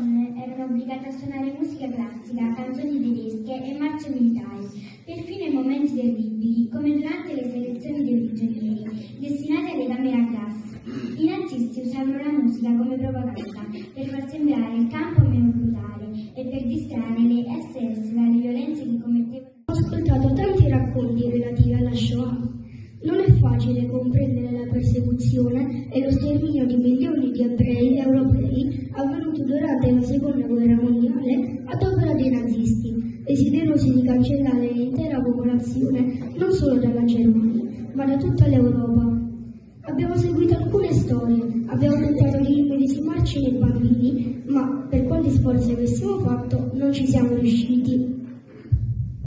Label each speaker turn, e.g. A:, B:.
A: donne erano obbligate a suonare musica classica, canzoni tedesche e marce militari, perfino in momenti terribili, come durante le selezioni dei prigionieri, destinati alle camere a gas. I nazisti usavano la musica come propaganda per far sembrare il campo meno brutale e per distrarre le SS dalle violenze che commettevano.
B: Ho ascoltato tanti racconti relativi alla Shoah. Non è facile comprendere la persecuzione e lo sterminio di milioni di ebrei europei avvenuto durante la Seconda Guerra Mondiale ad opera dei nazisti, desiderosi di cancellare l'intera popolazione non solo dalla Germania, ma da tutta l'Europa. Abbiamo seguito alcune storie, abbiamo tentato di immedesimarci nei bambini, ma per quanti sforzi avessimo fatto non ci siamo riusciti.